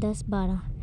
10-12,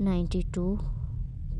92,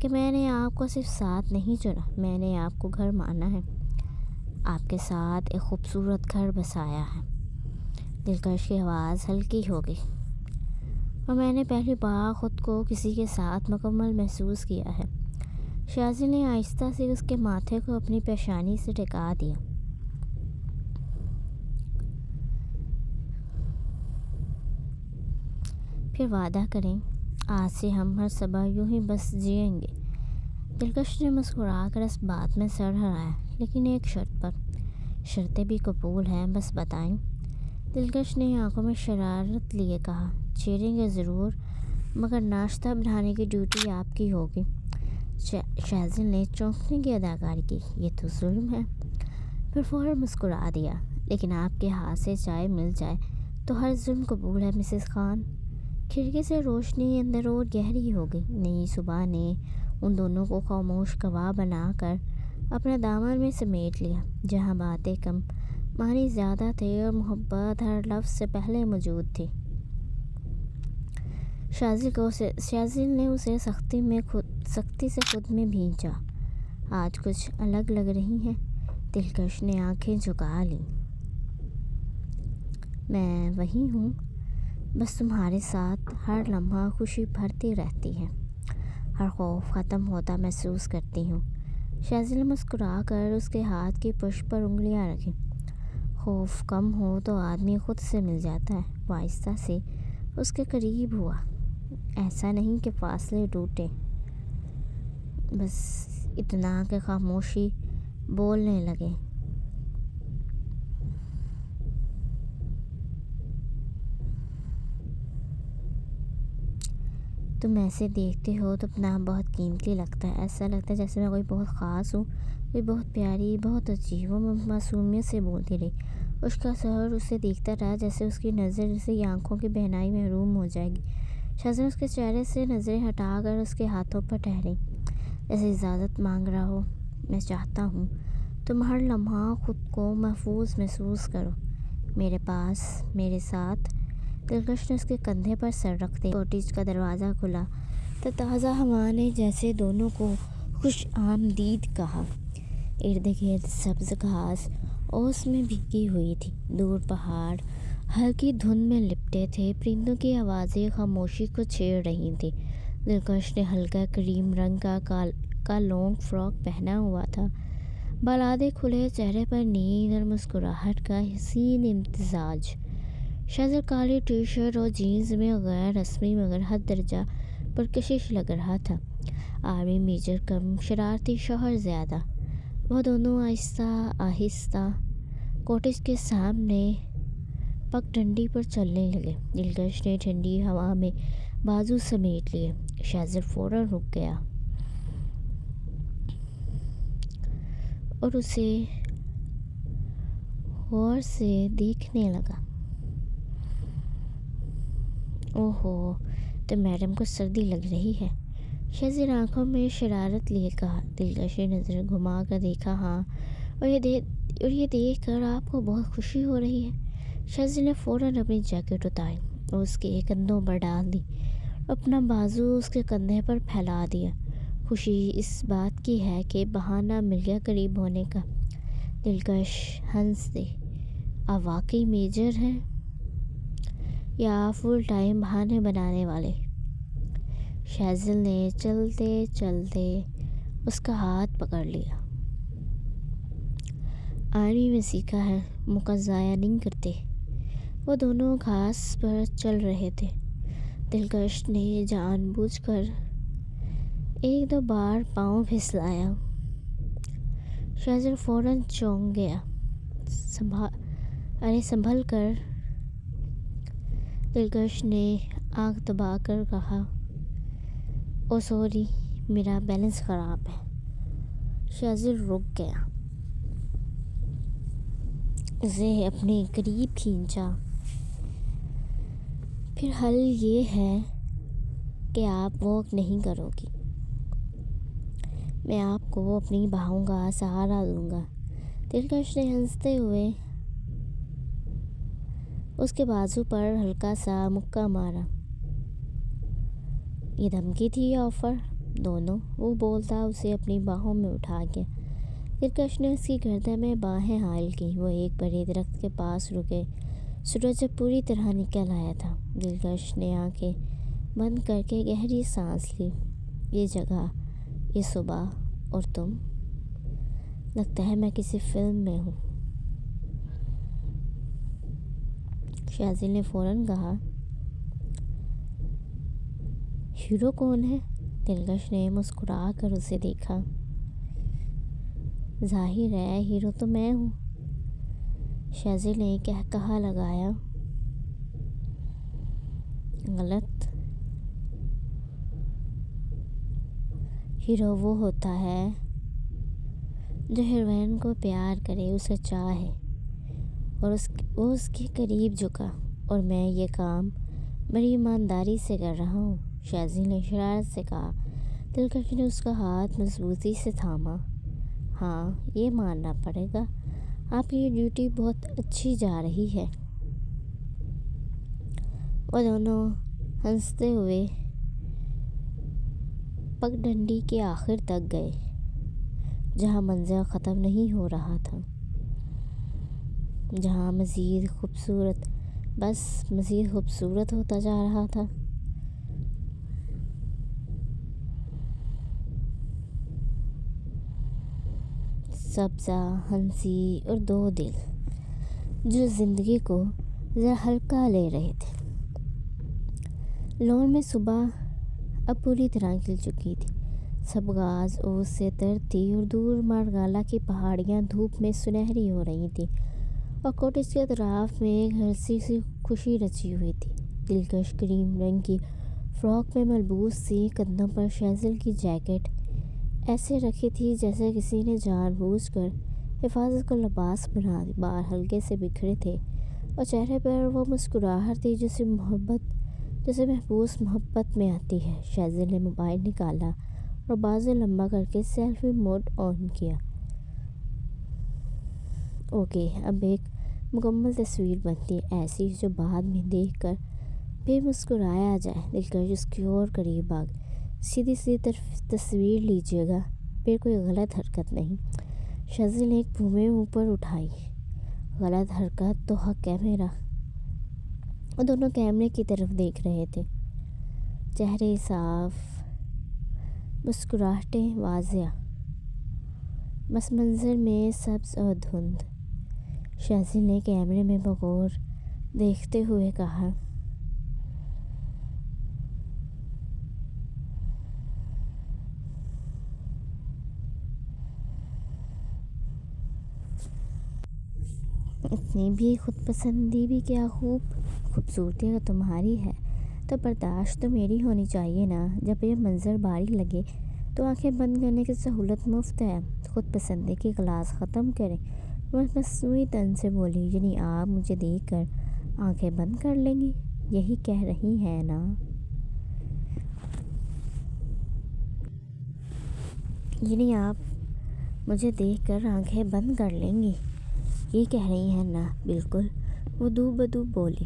کہ میں نے آپ کو صرف ساتھ نہیں چنا، میں نے آپ کو گھر مانا ہے، آپ کے ساتھ ایک خوبصورت گھر بسایا ہے۔ دلکش کی آواز ہلکی ہو گئی، اور میں نے پہلی بار خود کو کسی کے ساتھ مکمل محسوس کیا ہے۔ شازل نے آہستہ سے اس کے ماتھے کو اپنی پیشانی سے ٹکا دیا۔ پھر وعدہ کریں، آج سے ہم ہر صبح یوں ہی بس جئیں گے۔ دلکش نے مسکرا کر اس بات میں سر ہلایا، لیکن ایک شرط پر۔ شرطیں بھی قبول ہیں، بس بتائیں۔ دلکش نے آنکھوں میں شرارت لیے کہا، چھیڑیں گے ضرور، مگر ناشتہ بنانے کی ڈیوٹی آپ کی ہوگی۔ شازل نے چونکنے کی اداکاری کی، یہ تو ظلم ہے۔ پھر فوراً مسکرا دیا، لیکن آپ کے ہاتھ سے چائے مل جائے تو ہر ظلم قبول ہے مسز خان۔ کھڑکی سے روشنی اندر اور گہری ہو گئی۔ نئی صبح نے ان دونوں کو خاموش گواہ بنا کر اپنے دامن میں سمیٹ لیا، جہاں باتیں کم معنی زیادہ تھے اور محبت ہر لفظ سے پہلے موجود تھی۔ شازل نے اسے سختی سے خود میں بھینچا۔ آج کچھ الگ لگ رہی ہیں۔ دلکش نے آنکھیں جھکا لیں۔ میں وہی ہوں، بس تمہارے ساتھ ہر لمحہ خوشی بھرتی رہتی ہے، ہر خوف ختم ہوتا محسوس کرتی ہوں۔ شازل نے مسکرا کر اس کے ہاتھ کی پشت پر انگلیاں رکھیں۔ خوف کم ہو تو آدمی خود سے مل جاتا ہے۔ وہ آہستہ سے اس کے قریب ہوا، ایسا نہیں کہ فاصلے ٹوٹے، بس اتنا کہ خاموشی بولنے لگے۔ تم ایسے دیکھتے ہو تو اپنا بہت قیمتی لگتا ہے، ایسا لگتا ہے جیسے میں کوئی بہت خاص ہوں، کوئی بہت پیاری، بہت عجیب۔ وہ معصومیت سے بولتی رہی۔ اس کا سر اسے دیکھتا رہا، جیسے اس کی نظر سے یہ آنکھوں کی بہنائی محروم ہو جائے گی۔ شازل اس کے چہرے سے نظریں ہٹا کر اس کے ہاتھوں پر ٹھہری، جیسے اجازت مانگ رہا ہو۔ میں چاہتا ہوں تم ہر لمحہ خود کو محفوظ محسوس کرو، میرے پاس، میرے ساتھ۔ دلکش نے اس کے کندھے پر سر رکھ دیا۔ کوٹیج کا دروازہ کھلا تو تازہ ہوا نے جیسے دونوں کو خوش آمدید کہا۔ ارد گرد سبز گھاس اوس میں بھیگی ہوئی تھی، دور پہاڑ ہلکی دھند میں لپٹے تھے، پرندوں کی آوازیں خاموشی کو چھیڑ رہی تھیں۔ دلکش نے ہلکا کریم رنگ کا لانگ فراک پہنا ہوا تھا، بال آدھے کھلے، چہرے پر نیند اور مسکراہٹ کا حسین امتزاج۔ شازل کالی ٹی شرٹ اور جینز میں غیر رسمی مگر حد درجہ پرکشش لگ رہا تھا۔ آرمی میجر کم شرارتی شوہر زیادہ۔ وہ دونوں آہستہ آہستہ کوٹیج کے سامنے پگ ڈنڈی پر چلنے لگے۔ دلکش نے ٹھنڈی ہوا میں بازو سمیٹ لیے۔ شازل فوراً رک گیا اور اسے غور سے دیکھنے لگا۔ اوہو، تو میڈم کو سردی لگ رہی ہے، شازل آنکھوں میں شرارت لیے کہا۔ دلکش نے نظر گھما کر دیکھا، ہاں، اور یہ دیکھ کر آپ کو بہت خوشی ہو رہی ہے۔ شازل نے فوراً اپنی جیکٹ اتاری اور اس کے کندھوں پر ڈال دی، اپنا بازو اس کے کندھے پر پھیلا دیا۔ خوشی اس بات کی ہے کہ بہانہ مل گیا قریب ہونے کا۔ دلکش ہنس دے۔ آپ واقعی میجر ہیں یا فل ٹائم بہانے بنانے والے؟ شازل نے چلتے چلتے اس کا ہاتھ پکڑ لیا۔ آرمی میں سیکھا ہے، موقع ضائع نہیں کرتے۔ وہ دونوں گھاس پر چل رہے تھے۔ دلکش نے جان بوجھ کر ایک دو بار پاؤں پھسلایا۔ شازل فوراً چونک گیا۔ سنبھل کر، دلکش نے آنکھ دبا کر کہا۔ او سوری، میرا بیلنس خراب ہے۔ شازل رک گیا، اسے اپنے قریب کھینچا۔ پھر حل یہ ہے کہ آپ واک نہیں کرو گی، میں آپ کو اپنی باہوں کا سہارا دوں گا۔ دلکش نے ہنستے ہوئے اس کے بازو پر ہلکا سا مکہ مارا۔ یہ دھمکی تھی یا آفر؟ دونوں، وہ بولتا اسے اپنی باہوں میں اٹھا گیا۔ دلکش نے اس کی گردن میں باہیں حائل کی۔ وہ ایک بڑے درخت کے پاس رکے۔ سورج اب پوری طرح نکل آیا تھا۔ دلکش نے آنکھیں بند کر کے گہری سانس لی۔ یہ جگہ، یہ صبح اور تم، لگتا ہے میں کسی فلم میں ہوں۔ شازل نے فوراً کہا، ہیرو کون ہے؟ دلکش نے مسکرا کر اسے دیکھا۔ ظاہر ہے ہیرو تو میں ہوں۔ شازل نے کہا لگایا۔ غلط۔ ہیرو وہ ہوتا ہے جو ہیروئن کو پیار کرے، اسے چاہے اور وہ اس کے قریب جھکا، اور میں یہ کام بڑی ایمانداری سے کر رہا ہوں، شازل نے شرارت سے کہا۔ دلکش نے اس کا ہاتھ مضبوطی سے تھاما۔ ہاں، یہ ماننا پڑے گا، آپ کی یہ ڈیوٹی بہت اچھی جا رہی ہے۔ وہ دونوں ہنستے ہوئے پگڈنڈی کے آخر تک گئے، جہاں منظر ختم نہیں ہو رہا تھا، جہاں مزید خوبصورت ہوتا جا رہا تھا۔ سبزہ، ہنسی اور دو دل جو زندگی کو ذرا ہلکا لے رہے تھے۔ لون میں صبح اب پوری طرح کھل چکی تھی۔ سب گھاس اوس سے تر تھی اور دور مارگالا کی پہاڑیاں دھوپ میں سنہری ہو رہی تھیں، اور کوٹیج کے اطراف میں ایک ہلکی سی خوشی رچی ہوئی تھی۔ دلکش کریم رنگ کی فراک میں ملبوس تھی، کندھوں پر شازل کی جیکٹ ایسے رکھی تھی جیسے کسی نے جان بوجھ کر حفاظت کا لباس بنا دی۔ بال ہلکے سے بکھرے تھے اور چہرے پر وہ مسکراہٹ تھی جیسے محبوس محبت میں آتی ہے۔ شازل نے موبائل نکالا اور بازو لمبا کر کے سیلفی موڈ آن کیا۔ اوکے، اب ایک مکمل تصویر بنتی ہے، ایسی جو بعد میں دیکھ کر بھی مسکرایا جائے۔ دلکش اس کی اور قریب آ گئی۔ سیدھی تصویر لیجیے گا، پھر کوئی غلط حرکت نہیں۔ شازل نے ایک بھویں اوپر اٹھائی۔ غلط حرکت تو حق ہے میرا۔ وہ دونوں کیمرے کی طرف دیکھ رہے تھے، چہرے صاف، مسکراہٹیں واضح، بس منظر میں سبز اور دھند۔ شازل نے کیمرے میں بغور دیکھتے ہوئے کہا، اتنی بھی خود پسندی بھی کیا خوبصورتی اگر تمہاری ہے تو برداشت تو میری ہونی چاہیے نا۔ جب یہ منظر باری لگے تو آنکھیں بند کرنے کی سہولت مفت ہے۔ خود پسندی کی کلاس ختم کریں۔ وہ مصنوعی طن سے بولی، یعنی آپ مجھے دیکھ کر آنکھیں بند کر لیں گی، یہی کہہ رہی ہیں نا؟ یعنی آپ مجھے دیکھ کر آنکھیں بند کر لیں گی، یہ کہہ رہی ہیں نا؟ بالکل، وہ دو بدو بولی۔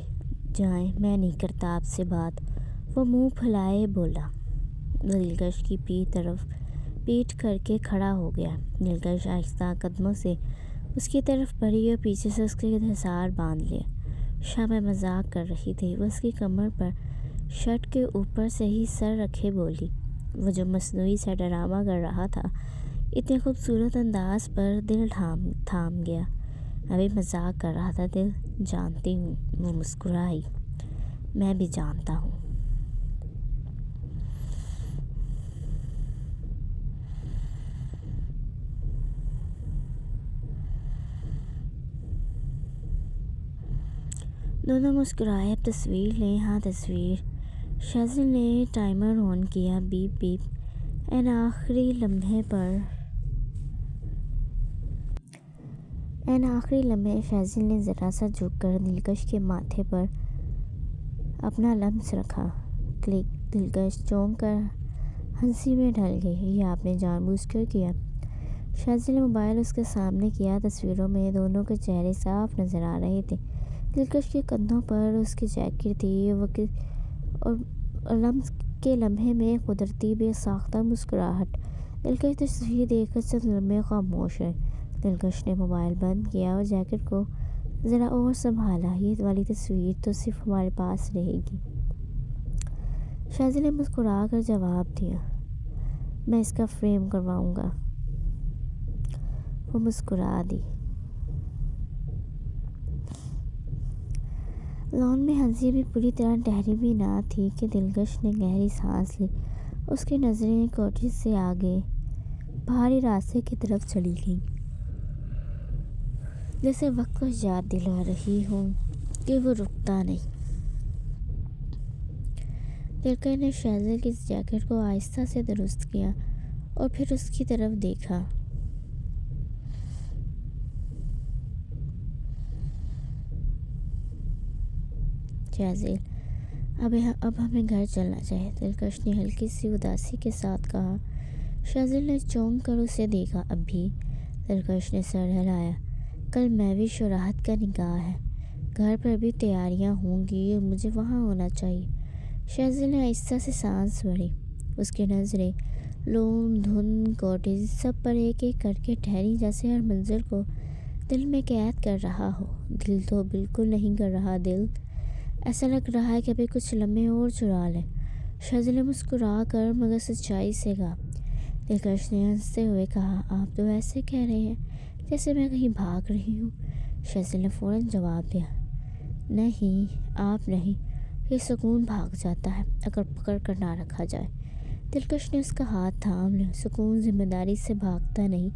جائیں، میں نہیں کرتا آپ سے بات، وہ منہ پھلائے بولا۔ دلکش کی پیٹھ کر کے کھڑا ہو گیا۔ دلکش آہستہ قدموں سے اس کی طرف بڑھی اور پیچھے سے اس کے حصار باندھ لیا۔ شامیں مذاق کر رہی تھی۔ وہ اس کی کمر پر شرٹ کے اوپر سے ہی سر رکھے بولی۔ وہ جو مصنوعی سا ڈرامہ کر رہا تھا، اتنے خوبصورت انداز پر دل تھام گیا۔ ابھی مذاق کر رہا تھا دل، جانتی ہوں، وہ مسکرائی۔ میں بھی جانتا ہوں۔ دونوں مسکرائے۔ اب تصویر لیں۔ ہاں، تصویر۔ شازل نے ٹائمر آن کیا۔ Beep beep. آخری لمحے شازل نے ذرا سا جھک کر دلکش کے ماتھے پر اپنا لمس رکھا۔ کلک۔ دلکش چونک کر ہنسی میں ڈھل گئی۔ یہ آپ نے جان بوجھ کر کیا؟ شازل نے موبائل اس کے سامنے کیا۔ تصویروں میں دونوں کے چہرے صاف نظر آ رہے تھے۔ دلکش کے کندھوں پر اس کی جیکٹ تھی اور لمس کے لمحے میں قدرتی بے ساختہ مسکراہٹ۔ دلکش تصویر دیکھ کر چند لمحے خاموش رہے۔ دلکش نے موبائل بند کیا اور جیکٹ کو ذرا اور سنبھالا۔ یہ والی تصویر تو صرف ہمارے پاس رہے گی۔ شازی نے مسکرا کر جواب دیا، میں اس کا فریم کرواؤں گا۔ وہ مسکرا دی۔ لان میں ہنسی ابھی پوری طرح ٹھہری بھی نہ تھی کہ دلکش نے گہری سانس لی۔ اس کی نظریں کاٹیج سے آگے پہاڑی راستے کی طرف چلی گئیں، جیسے وقت کو یاد دلا رہی ہوں کہ وہ رکتا نہیں۔ دلکش نے شازیل کی جیکٹ کو آہستہ سے درست کیا اور پھر اس کی طرف دیکھا۔ شازیل، اب ہمیں گھر چلنا چاہیے، دلکش نے ہلکی سی اداسی کے ساتھ کہا۔ شازیل نے چونک کر اسے دیکھا۔ اب بھی؟ دلکش نے سر ہلایا۔ کل میوش اور راحت کا نکاح ہے، گھر پر بھی تیاریاں ہوں گی اور مجھے وہاں ہونا چاہیے۔ شازیل نے آہستہ سے سانس بھری۔ اس کی نظریں لون، دھند، کاٹیج سب پر ایک ایک کر کے ٹھہری، جیسے ہر منظر کو دل میں قید کر رہا ہو۔ دل تو بالکل نہیں کر رہا دل، ایسا لگ رہا ہے کہ ابھی کچھ لمحے اور چرا لیں۔ شازیل نے مسکرا کر مگر سچائی سے کہا۔ دلکش نے ہنستے ہوئے کہا، آپ تو ایسے کہہ رہے ہیں جیسے میں کہیں بھاگ رہی ہوں۔ شازیل نے فوراً جواب دیا، نہیں آپ نہیں، یہ سکون بھاگ جاتا ہے اگر پکڑ کر نہ رکھا جائے۔ دلکش نے اس کا ہاتھ تھام لیا۔ سکون ذمہ داری سے بھاگتا نہیں،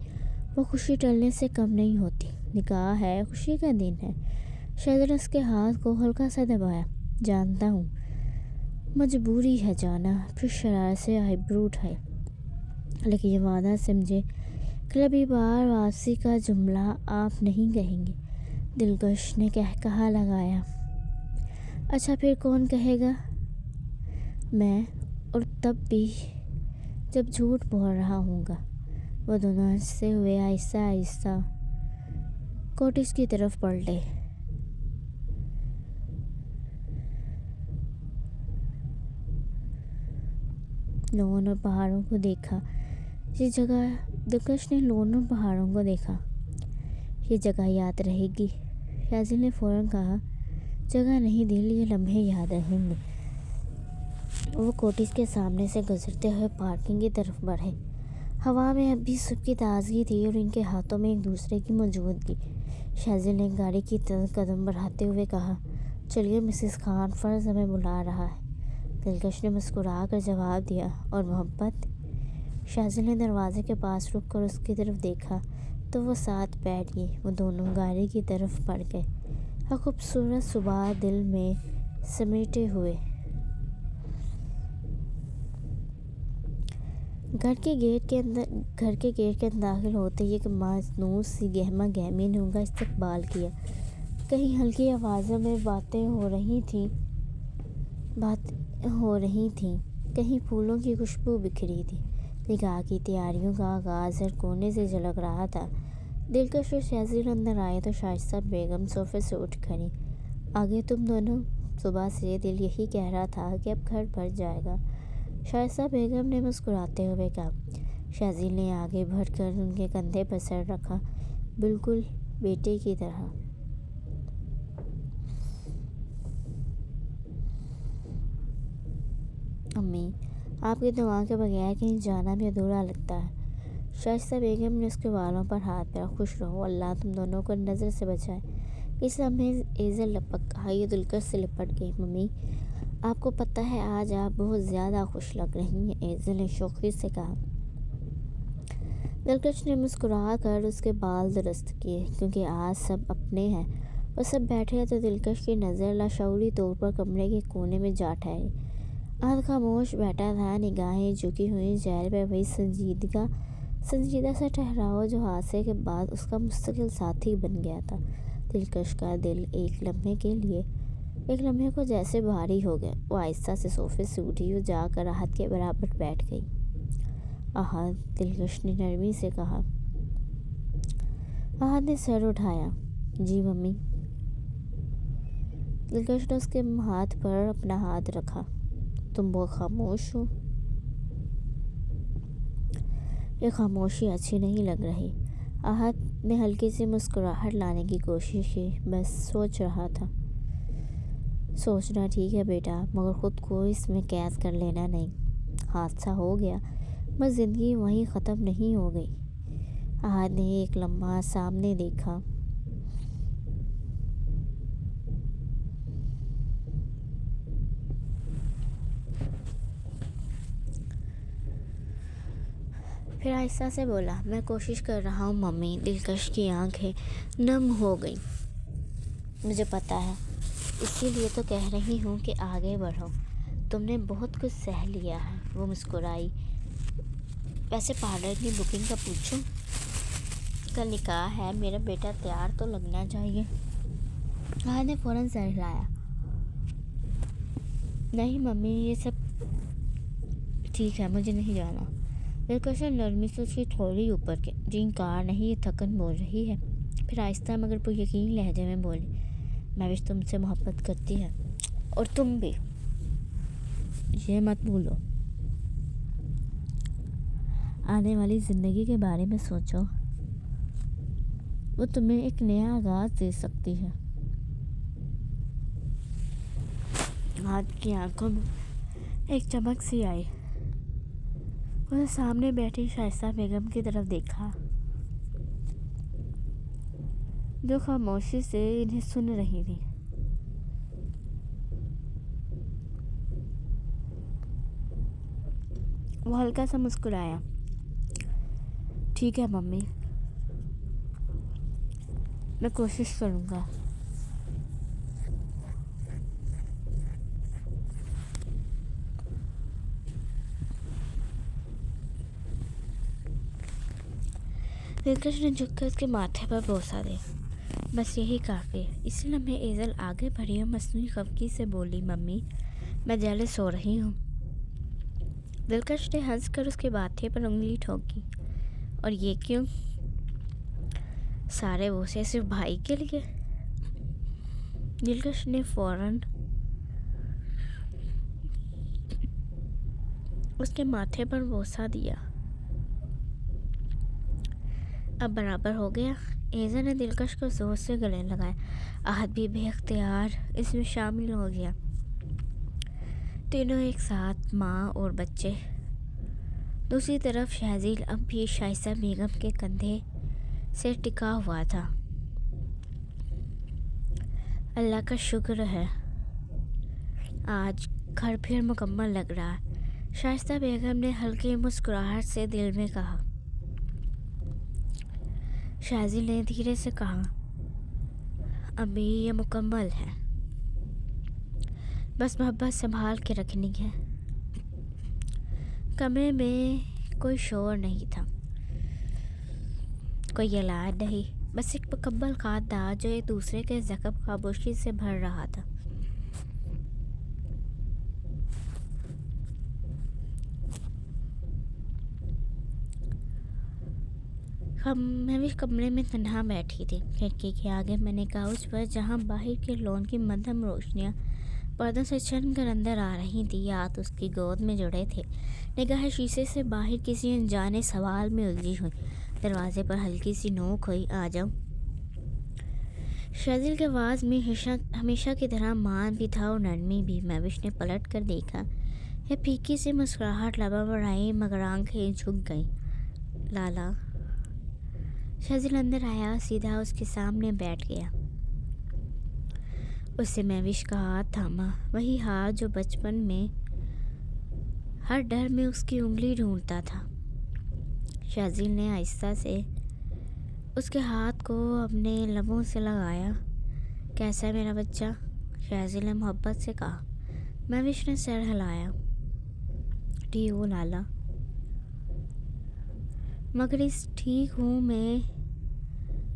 وہ خوشی ٹلنے سے کم نہیں ہوتی۔ نکاح ہے، خوشی کا دن ہے۔ شازیل نے اس کے ہاتھ کو ہلکا سا دبایا۔ جانتا ہوں، مجبوری ہے جانا۔ پھر شرارت سے آئی برو اٹھائی، لیکن یہ وعدہ سمجھے کہ کبھی بار واپسی کا جملہ آپ نہیں کہیں گے۔ دلکش نے کہا لگایا، اچھا پھر کون کہے گا؟ میں، اور تب بھی جب جھوٹ بول رہا ہوں گا۔ وہ دونوں ہنستے ہوئے آہستہ آہستہ کاٹیج کی طرف پلٹے۔ لون اور پہاڑوں کو دیکھا۔ یہ جگہ، دلکش نے لون اور پہاڑوں کو دیکھا، یہ جگہ یاد رہے گی۔ شازیل نے فوراً کہا، جگہ نہیں دل، یہ لمحے یاد رہیں گے۔ وہ کاٹیج کے سامنے سے گزرتے ہوئے پارکنگ کی طرف بڑھے۔ ہوا میں اب بھی صبح کی تازگی تھی اور ان کے ہاتھوں میں ایک دوسرے کی موجودگی۔ شازیل نے گاڑی کی طرف قدم بڑھاتے ہوئے کہا، چلیے مسز خان، فرض ہمیں بلا رہا ہے۔ دلکش نے مسکرا کر جواب دیا، اور محبت؟ شازیل نے دروازے کے پاس رک کر اس کی طرف دیکھا تو وہ ساتھ بیٹھ گئی۔ وہ دونوں گاڑی کی طرف بڑھ گئے، ہر خوبصورت صبح دل میں سمیٹے ہوئے۔ گھر کے گیٹ کے اندر داخل ہوتے ہی ایک مانوس سی گہما گہمی نے ان کا استقبال کیا۔ کہیں ہلکی آوازوں میں باتیں ہو رہی تھیں، کہیں پھولوں کی خوشبو بکھری تھی۔ نکاح کی تیاریوں کا آغاز ہر کونے سے جھلک رہا تھا۔ دلکش اور شازیل اندر آئے تو شائستہ بیگم صوفے سے اٹھ کھڑی، آگے تم دونوں، صبح سے دل یہی کہہ رہا تھا کہ اب گھر بھر جائے گا۔ شائستہ بیگم نے مسکراتے ہوئے کہا۔ شازیل نے آگے بڑھ کر ان کے کندھے پر سر رکھا، بالکل بیٹے کی طرح۔ امی، آپ کی دعا کے بغیر کہیں جانا بھی ادھورا لگتا ہے۔ شائستہ بیگم نے اس کے بالوں پر ہاتھ پھیرا۔ خوش رہو، اللہ تم دونوں کو نظر سے بچائے۔ اس لمحے ایزل لپک کہا۔ یہ دلکش سے لپٹ گئی۔ ممی، آپ کو پتہ ہے آج آپ بہت زیادہ خوش لگ رہی ہیں، ایزل نے شوخی سے کہا۔ دلکش نے مسکرا کر اس کے بال درست کیے۔ کیونکہ آج سب اپنے ہیں اور سب بیٹھے ہیں تو دلکش کی نظر لاشعوری طور پر کمرے کے کونے میں جا ٹھہری۔ آدھ خاموش بیٹھا تھا، نگاہیں جھکی ہوئی چہرے پر وہی سنجیدہ سا ٹھہراؤ جو حادثے کے بعد اس کا مستقل ساتھی بن گیا تھا۔ دلکش کا دل ایک لمحے کو جیسے بھاری ہو گیا۔ وہ آہستہ سے صوفے سے اٹھی اور جا کر راحت کے برابر بیٹھ گئی۔ احد، دلکش نے نرمی سے کہا۔ احد نے سر اٹھایا۔ جی ممی۔ دلکش نے اس کے ہاتھ پر اپنا ہاتھ رکھا۔ تم بہت خاموش ہو۔ یہ خاموشی اچھی نہیں لگ رہی۔ احد نے ہلکی سی مسکراہٹ لانے کی کوشش کی۔ بس سوچ رہا تھا۔ سوچنا ٹھیک ہے بیٹا، مگر خود کو اس میں قید کر لینا نہیں۔ حادثہ ہو گیا، بس زندگی وہیں ختم نہیں ہو گئی۔ احد نے ایک لمحہ سامنے دیکھا۔ پھر آہستہ سے بولا، میں کوشش کر رہا ہوں ممی۔ دلکش کی آنکھیں نم ہو گئیں۔ مجھے پتہ ہے، اسی لیے تو کہہ رہی ہوں کہ آگے بڑھو۔ تم نے بہت کچھ سہ لیا ہے۔ وہ مسکرائی۔ ویسے پارلر کی بکنگ کا پوچھوں؟ کل نکاح ہے، میرا بیٹا تیار تو لگنا چاہیے۔ احد نے فوراً سر ہلایا۔ نہیں ممی، یہ سب ٹھیک ہے، مجھے نہیں جانا۔ دلکش نے نرمی سے اس کی تھوڑی اوپر کی۔ جی انکار نہیں، یہ تھکن بول رہی ہے۔ پھر آہستہ مگر پر یقین لہجے میں بولی، میں بھی تم سے محبت کرتی ہے، اور تم بھی، یہ مت بھولو۔ آنے والی زندگی کے بارے میں سوچو، وہ تمہیں ایک نیا آغاز دے سکتی ہے۔ احد کی آنکھوں میں ایک چمک سی آئی۔ اس نے سامنے بیٹھی شائستہ بیگم کی طرف دیکھا، جو خاموشی سے انہیں سن رہی تھی۔ وہ ہلکا سا مسکرایا۔ ٹھیک ہے ممی، میں کوشش کروں گا۔ دلکش نے جھک کر اس کے ماتھے پر بوسہ دیا۔ بس یہی کافی۔ اسی لمحے ایزل آگے بڑھی اور مصنوعی خفگی سے بولی، ممی میں جیلس سو رہی ہوں۔ دلکش نے ہنس کر اس کے ماتھے پر انگلی ٹھونکی۔ اور یہ کیوں؟ سارے بوسے صرف بھائی کے لیے؟ دلکش نے فوراً اس کے ماتھے پر بوسہ دیا۔ اب برابر ہو گیا۔ ایزا نے دلکش کو زور سے گلے لگایا۔ احد بھی بے اختیار اس میں شامل ہو گیا۔ تینوں ایک ساتھ، ماں اور بچے۔ دوسری طرف شہزیل اب بھی شائستہ بیگم کے کندھے سے ٹکا ہوا تھا۔ اللہ کا شکر ہے، آج گھر پھر مکمل لگ رہا ہے، شائستہ بیگم نے ہلکی مسکراہٹ سے دل میں کہا۔ شہزیل نے دھیرے سے کہا، ابھی یہ مکمل ہے، بس محبت سنبھال کے رکھنی ہے۔ کمرے میں کوئی شور نہیں تھا، کوئی اعلان نہیں، بس ایک مکمل خاندان جو ایک دوسرے کے زخم خاموشی سے بھر رہا تھا۔ میں بھی کمرے میں تنہا بیٹھی تھی، کھڑکی کے آگے میں نے کاؤچ پر، جہاں باہر کے لون کی مدھم روشنیاں پردوں سے چمک کر اندر آ رہی تھی، ہاتھ اس کی گود میں جڑے تھے، نگاہ شیشے سے باہر کسی انجانے سوال میں الجھی ہوئی۔ دروازے پر ہلکی سی نوک ہوئی، آ جاؤ۔ شہزیل کی آواز میں ہمیشہ کی طرح مان بھی تھا اور نرمی بھی۔ مہوش نے پلٹ کر دیکھا۔ یہ پھیکی سی مسکراہٹ لبوں پر آئی مگر آنکھیں جھک گئیں۔ لالا۔ شہزیل اندر آیا اور سیدھا اس کے سامنے بیٹھ گیا۔ اس سے مہوش کا ہاتھ تھاما، وہی ہاتھ جو بچپن میں ہر ڈر میں اس کی انگلی ڈھونڈتا تھا۔ شہزیل نے آہستہ سے اس کے ہاتھ کو اپنے لبوں سے لگایا۔ کیسا ہے میرا بچہ؟ شہزیل نے محبت سے کہا۔ مہوش نے سر ہلایا۔ ٹھیک ہوں لالا، مگر اس ٹھیک ہوں میں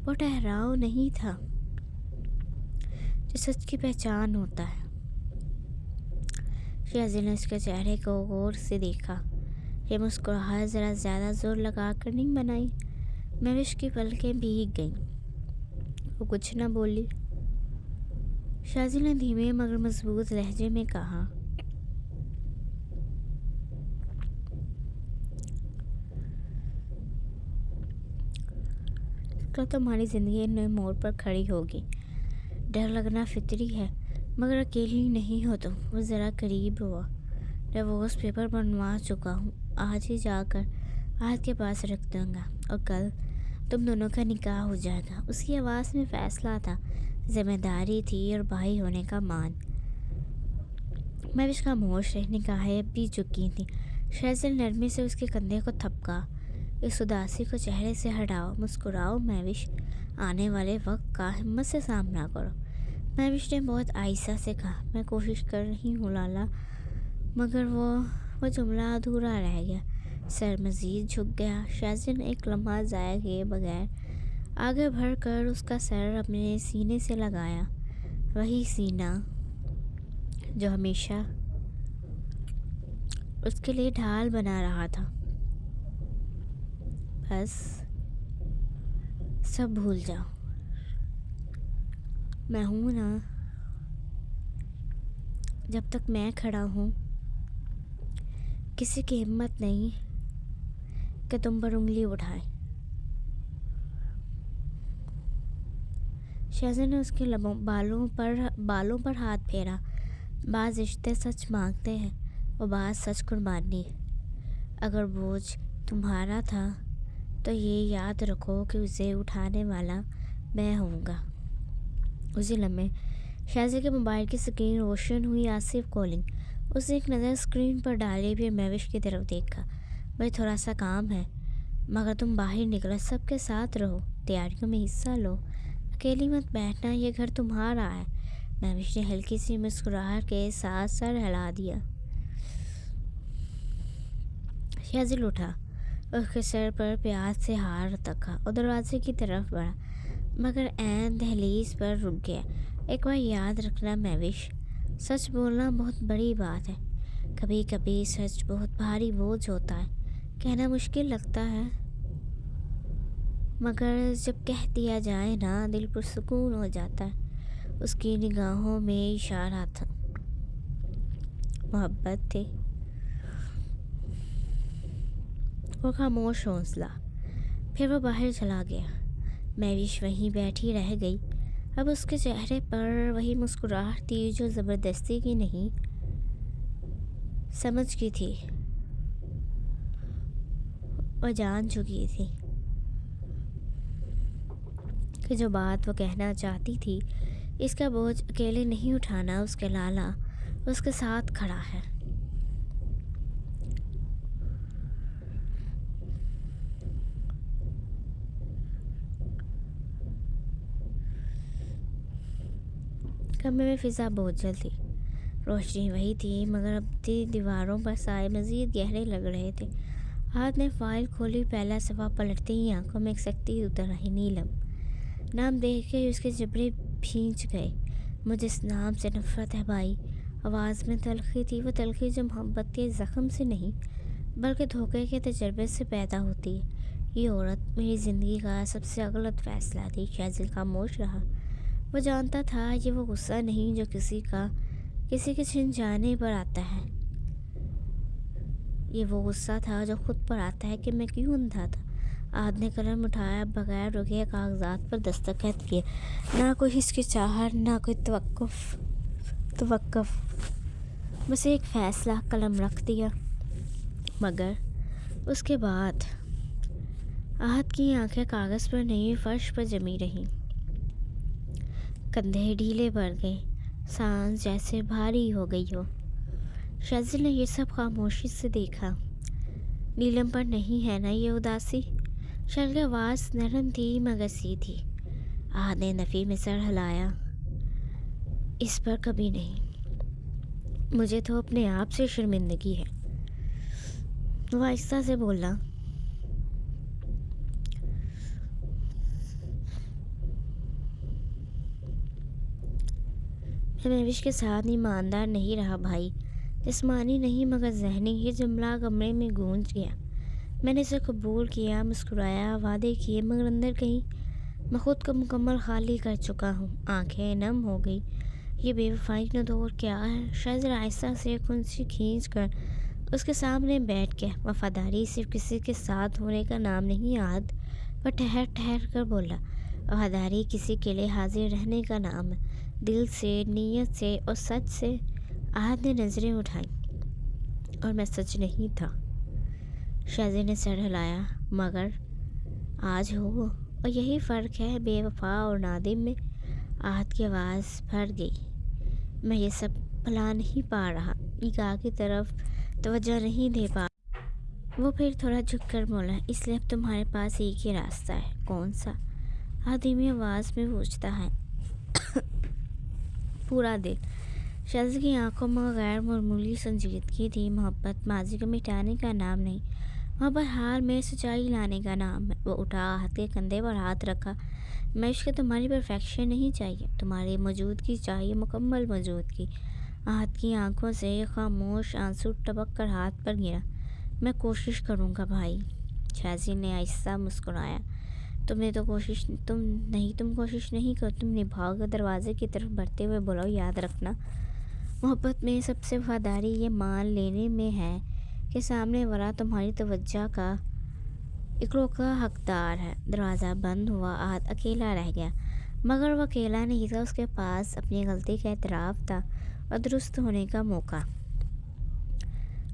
وہ ٹھہراؤ نہیں تھا جو سچ کی پہچان ہوتا ہے۔ شہزیل نے اس کے چہرے کو غور سے دیکھا۔ یہ مسکراہٹ ذرا زیادہ زور لگا کر نہیں بنائی۔ مہوش کی پلکیں بھیگ گئیں۔ وہ کچھ نہ بولی۔ شہزیل نے دھیمے مگر مضبوط لہجے میں کہا، کل تمہاری زندگی نئے موڑ پر کھڑی ہوگی۔ ڈر لگنا فطری ہے، مگر اکیلی نہیں ہو تم۔ وہ ذرا قریب ہوا۔ ڈیورس پیپر بنوا چکا ہوں، آج ہی جا کر آہت کے پاس رکھ دوں گا اور کل تم دونوں کا نکاح ہو جائے گا۔ اس کی آواز میں فیصلہ تھا، ذمہ داری تھی اور بھائی ہونے کا مان۔ مہوش خاموش رہی۔ نگاہیں اب بھی چکی تھیں۔ شہزل نرمی سے اس کے کندھے کو تھپکا۔ اس اداسی کو چہرے سے ہٹاؤ، مسکراؤ مہوش، آنے والے وقت کا ہمت سے سامنا کرو۔ مہوش نے بہت آہستہ سے کہا، میں کوشش کر رہی ہوں لالا، مگر وہ جملہ ادھورا رہ گیا۔ سر مزید جھک گیا۔ شہزل نے ایک لمحہ ضائع کیے بغیر آگے بڑھ کر اس کا سر اپنے سینے سے لگایا، وہی سینہ جو ہمیشہ اس کے لیے ڈھال بنا رہا تھا۔ بس سب بھول جاؤ، میں ہوں نا، جب تک میں کھڑا ہوں کسی کی ہمت نہیں کہ تم پر انگلی اٹھائے۔ شہزاد نے اس کے بالوں پر ہاتھ پھیرا۔ بعض رشتے سچ مانگتے ہیں اور بعض سچ قربانی۔ اگر بوجھ تمہارا تھا تو یہ یاد رکھو کہ اسے اٹھانے والا میں ہوں گا۔ اسی لمحے شہزاد کے موبائل کی سکرین روشن ہوئی۔ آصف کالنگ۔ اس نے ایک نظر سکرین پر ڈالی، پھر مہوش کی طرف دیکھا۔ مجھے تھوڑا سا کام ہے، مگر تم باہر نکلو، سب کے ساتھ رہو، تیاریوں میں حصہ لو، اکیلی مت بیٹھنا، یہ گھر تمہارا ہے۔ مہوش نے ہلکی سی مسکراہٹ کے ساتھ سر ہلا دیا۔ شہزل اٹھا، اس کے سر پر پیاز سے ہاتھ رکھا اور دروازے کی طرف بڑھا، مگر عین دہلیز پر رک گیا۔ ایک بار یاد رکھنا مہوش، سچ بولنا بہت بڑی بات ہے۔ کبھی کبھی سچ بہت بھاری بوجھ ہوتا ہے، کہنا مشکل لگتا ہے، مگر جب کہہ دیا جائے نا، دل پرسکون ہو جاتا ہے۔ اس کی نگاہوں میں اشارہ تھا، محبت تھی۔ وہ خاموش حوصلہ، پھر وہ باہر چلا گیا۔ مہوش وہیں بیٹھی رہ گئی۔ اب اس کے چہرے پر وہی مسکراہٹ تھی جو زبردستی کی نہیں، سمجھ کی تھی، وہ جان چکی تھی کہ جو بات وہ کہنا چاہتی تھی، اس کا بوجھ اکیلے نہیں اٹھانا، اس کے لالا اس کے ساتھ کھڑا ہے۔ کمرے میں فضا بوجھل تھی، روشنی وہی تھی، مگر اب دیواروں پر سائے مزید گہرے لگ رہے تھے۔ ہاتھ نے فائل کھولی، پہلا صفحہ پلٹتے ہی آنکھوں میں ایک سختی اتر آئی۔ نیلم نام دیکھ کے اس کے جبڑے بھیج گئے۔ مجھے اس نام سے نفرت ہے بھائی۔ آواز میں تلخی تھی، وہ تلخی جو محبت کے زخم سے نہیں بلکہ دھوکے کے تجربے سے پیدا ہوتی ہے۔ یہ عورت میری زندگی کا سب سے غلط فیصلہ تھی۔ شہزل خاموش رہا۔ وہ جانتا تھا یہ وہ غصہ نہیں جو کسی کے چھن جانے پر آتا ہے، یہ وہ غصہ تھا جو خود پر آتا ہے کہ میں کیوں اندھا تھا۔ آہت نے قلم اٹھایا، بغیر رکے کاغذات پر دستخط کیے۔ نہ کوئی ہچکچاہٹ، نہ کوئی توقف، بس ایک فیصلہ، قلم رکھ دیا۔ مگر اس کے بعد آہت کی آنکھیں کاغذ پر نہیں، فرش پر جمی رہیں۔ کندھے ڈھیلے پڑ گئے، سانس جیسے بھاری ہو گئی ہو۔ شہزل نے یہ سب خاموشی سے دیکھا۔ نیلم پر نہیں ہے نا یہ اداسی؟ شہزل کی آواز نرم تھی مگر سیدھی۔ آہت نے نفی میں سر ہلایا، اس پر کبھی نہیں، مجھے تو اپنے آپ سے شرمندگی ہے۔ وہ آہستہ سے بولا، میں مہوش کے ساتھ ایماندار نہیں رہا بھائی، جسمانی نہیں مگر ذہنی۔ یہ جملہ کمرے میں گونج گیا۔ میں نے اسے قبول کیا، مسکرایا، وعدے کیے، مگر اندر کہیں میں خود کو مکمل خالی کر چکا ہوں۔ آنکھیں نم ہو گئی۔ یہ بے وفائی کا دور کیا ہے؟ شہزل آہستہ سے کنچی کھینچ کر اس کے سامنے بیٹھ گیا۔ وفاداری صرف کسی کے ساتھ ہونے کا نام نہیں آہت، وہ ٹھہر ٹھہر کر بولا، وفاداری کسی کے لیے حاضر رہنے کا نام ہے، دل سے، نیت سے اور سچ سے۔ احد نے نظریں اٹھائیں، اور میں سچ نہیں تھا۔ شازی نے سر ہلایا، مگر آج ہو، اور یہی فرق ہے بے وفا اور نادم میں۔ احد کی آواز پھٹ گئی، میں یہ سب بھلا نہیں پا رہا، نکاح کی طرف توجہ نہیں دے پا۔ وہ پھر تھوڑا جھک کر بولا، اس لیے اب تمہارے پاس ایک ہی راستہ ہے۔ کون سا؟ احد دھیمی آواز میں پوچھتا ہے۔ پورا دل۔ شازی کی آنکھوں میں غیر معمولی سنجیدگی تھی۔ محبت ماضی کو مٹانے کا نام نہیں، محبت حال میں سچائی لانے کا نام ہے۔ وہ اٹھا، احد کے کندھے پر ہاتھ رکھا۔ میں عشق تمہاری پرفیکشن نہیں چاہیے، تمہاری موجودگی چاہیے، مکمل موجودگی۔ احد کی آنکھوں سے خاموش آنسو ٹپک کر ہاتھ پر گرا۔ میں کوشش کروں گا بھائی۔ شازی نے آہستہ مسکرایا، تم کوشش نہیں کرو، تم نبھاؤ گے۔ دروازے کی طرف بڑھتے ہوئے بولا، یاد رکھنا، محبت میں سب سے وفاداری یہ مان لینے میں ہے کہ سامنے والا تمہاری توجہ کا اکلوتا حقدار ہے۔ دروازہ بند ہوا، احد اکیلا رہ گیا، مگر وہ اکیلا نہیں تھا، اس کے پاس اپنی غلطی کا اعتراف تھا اور درست ہونے کا موقع۔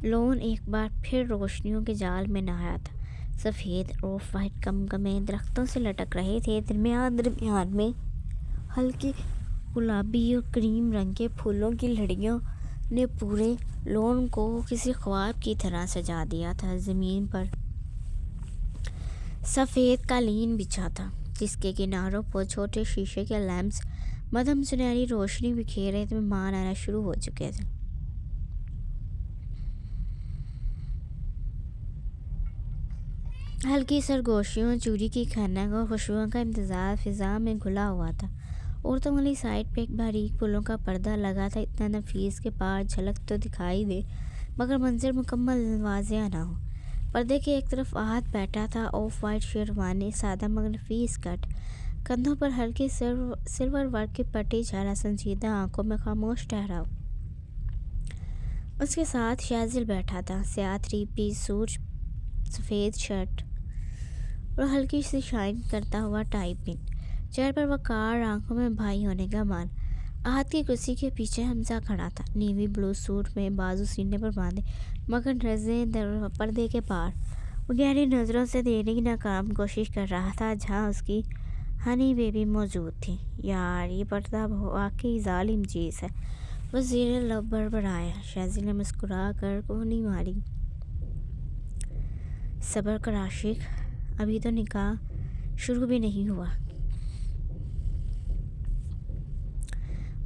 لون ایک بار پھر روشنیوں کے جال میں نہایا تھا۔ سفید آف وائٹ کمکمے درختوں سے لٹک رہے تھے، درمیان میں ہلکی گلابی اور کریم رنگ کے پھولوں کی لڑیوں نے پورے لون کو کسی خواب کی طرح سجا دیا تھا۔ زمین پر سفید قالین بچھا تھا، جس کے کناروں پر چھوٹے شیشے کے لیمپس مدھم سنہری روشنی بکھیر رہے تھے۔ مہمان آنا شروع ہو چکے تھے۔ ہلکی سرگوشیوں، چوری کی کھنک اور خوشبوؤں کا امتزاج فضا میں گھلا ہوا تھا۔ عورتوں والی سائڈ پہ ایک باریک پھولوں کا پردہ لگا تھا، اتنا نفیس کہ پار جھلک تو دکھائی دے مگر منظر مکمل واضح نہ ہو۔ پردے کی ایک طرف احد بیٹھا تھا، آف وائٹ شیروانی، سادہ مگر نفیس کٹ، کندھوں پر ہلکی سلور ورک کی پٹی، چہرہ سنجیدہ، آنکھوں میں خاموش ٹھہراؤ۔ اس کے ساتھ شازل بیٹھا تھا، سیاہ تھری پیس سوٹ، سفید شرٹ اور ہلکی سی شائن کرتا ہوا ٹائی پن، چہرے پر وقار، آنکھوں میں بھائی ہونے کا مان۔ احد کی کرسی کے پیچھے حمزہ کھڑا تھا، نیوی بلو سوٹ میں، بازو سینے پر باندھے، مگر نظریں پردے کے پار۔ وہ گہری نظروں سے دیکھنے کی ناکام کوشش کر رہا تھا جہاں اس کی ہنی بیبی موجود تھی۔ یار، یہ پردہ واقعی ظالم چیز ہے، وہ زیر لب بڑبڑایا۔ شازی نے مسکرا کر کونی ماری، صبر کر عاشق، ابھی تو نکاح شروع بھی نہیں ہوا۔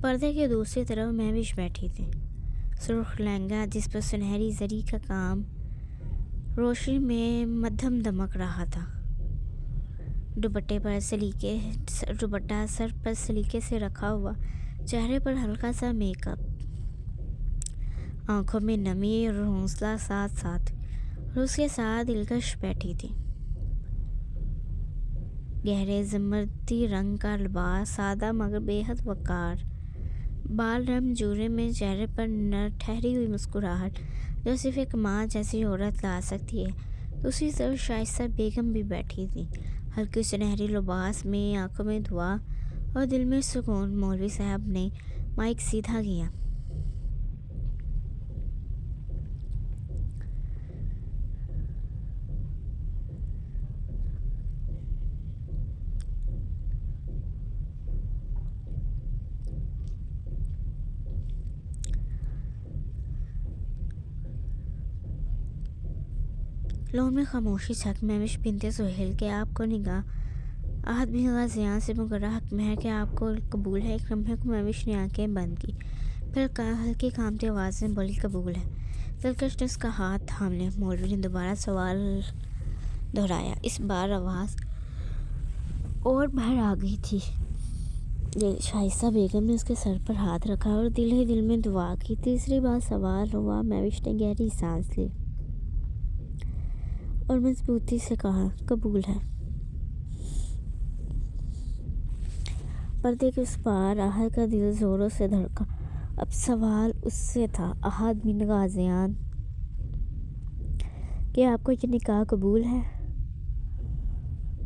پردے کے دوسری طرف مہوش بیٹھی تھی، سرخ لہنگا جس پر سنہری زری کا کام روشنی میں مدھم دمک رہا تھا، دوپٹہ سر پر سلیقے سے رکھا ہوا، چہرے پر ہلکا سا میک اپ، آنکھوں میں نمی اور حوصلہ ساتھ ساتھ، اور اس کے ساتھ دلکش بیٹھی تھی۔ گہرے زمردی رنگ کا لباس، سادہ مگر بے حد وقار، بال نرم جوڑے میں، چہرے پر ٹھہری ہوئی مسکراہٹ جو صرف ایک ماں جیسی عورت لا سکتی ہے۔ دوسری طرف شائستہ بیگم بھی بیٹھی تھی، ہلکی سنہری لباس میں، آنکھوں میں دعا اور دل میں سکون۔ مولوی صاحب نے مائک سیدھا کیا۔ لون میں خاموشی چھک۔ مہوش بنت سہیل کے آپ کو نکاح احد بن غازیان سے مقررہ حق مہر کے آپ کو قبول ہے؟ ایک لمحے کو مہوش نے آنکھیں بند کی، پھر ہلکی کانپتی آواز میں بولی، قبول ہے۔ دلکش نے اس کا ہاتھ تھام لیا۔ مولوی نے دوبارہ سوال دہرایا، اس بار آواز اور بھر آ گئی تھی۔ شائستہ بیگم نے اس کے سر پر ہاتھ رکھا اور دل ہی دل میں دعا کی۔ تیسری بار سوال ہوا۔ مہوش نے گہری سانس لی اور مضبوطی سے کہا، قبول ہے۔ پردے کے اس پار احد کا دل زوروں سے دھڑکا۔ اب سوال اس سے تھا، احد بن غازیان، کیا آپ کو یہ نکاح قبول ہے؟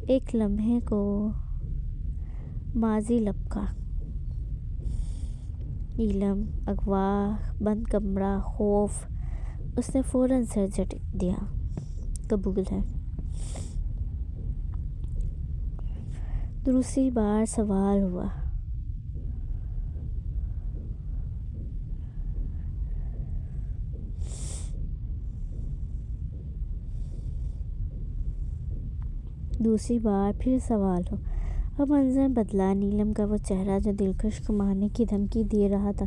ایک لمحے کو ماضی لپکا۔ نیلم، اغوا، بند کمرہ، خوف۔ اس نے فوراً سر جھٹک دیا۔ قبول ہے۔ دوسری بار سوال ہوا۔ دوسری بار پھر سوال ہو۔ اب منظر بدلا۔ نیلم کا وہ چہرہ جو دلکش کو مارنے کی دھمکی دے رہا تھا،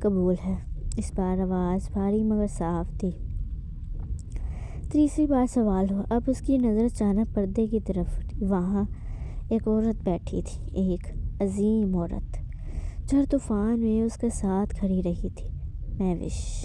قبول ہے۔ اس بار آواز بھاری مگر صاف تھی۔ تیسری بار سوال ہوا۔ اب اس کی نظر اچانک پردے کی طرف اٹھی۔ وہاں ایک عورت بیٹھی تھی، ایک عظیم عورت جو ہر طوفان میں اس کے ساتھ کھڑی رہی تھی۔ مہوش۔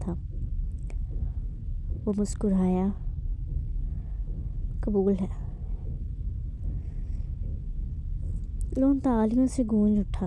تھا۔ وہ مسکرایا۔ قبول ہے۔ لون تالیوں سے گونج اٹھا۔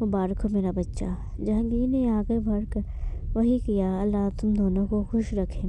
مبارک ہو میرا بچہ۔ جہانگیر نے آگے بڑھ کر وہی کیا۔ اللہ تم دونوں کو خوش رکھے۔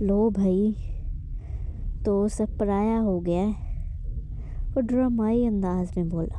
لو بھائی، تو سب پرایا ہو گیا ہے، وہ ڈرامائی انداز میں بولا۔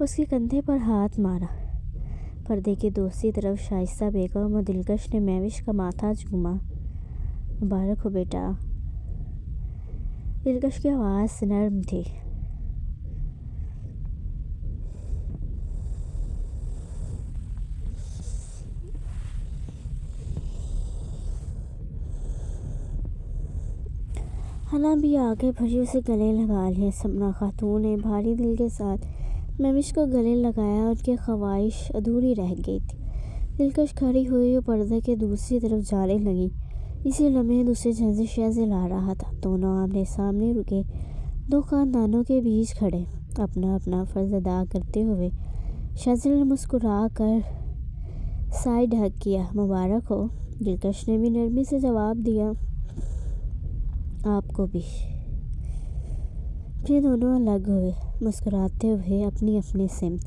اس کے کندھے پر ہاتھ مارا۔ پردے کی دوسری طرف شائستہ بیگم اور دلکش نے مہوش کا ماتھا چوما۔ مبارک ہو بیٹا۔ دلکش کی آواز نرم تھی۔ حنا بھی آگے بڑھی، اسے گلے لگا لیا۔ سمرا خاتون نے بھاری دل کے ساتھ مہوش کو گلے لگایا، ان کی خواہش ادھوری رہ گئی تھی۔ دلکش کھڑی ہوئی اور پردے کے دوسری طرف جانے لگی۔ اسی لمحے دوسری جانب شازیل آ رہا تھا۔ دونوں آمنے سامنے رکے، دو خاندانوں کے بیچ کھڑے، اپنا اپنا فرض ادا کرتے ہوئے۔ شازیل نے مسکرا کر سائڈ ہگ کیا۔ مبارک ہو۔ دلکش نے بھی نرمی سے جواب دیا۔ آپ کو بھی۔ پھر دونوں الگ ہوئے، مسکراتے ہوئے اپنی اپنی سمت۔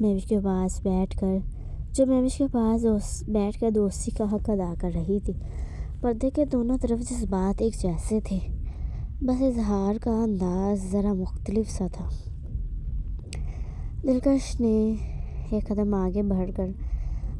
مہوش کے پاس بیٹھ کر دوستی کا حق ادا کر رہی تھی۔ پردے کے دونوں طرف جذبات ایک جیسے تھے، بس اظہار کا انداز ذرا مختلف سا تھا۔ دلکش نے ایک قدم آگے بڑھ کر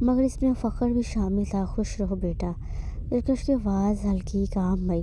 مگر اس میں فخر بھی شامل تھا۔ خوش رہو بیٹا۔ دلکش کی آواز ہلکی، کام آئی۔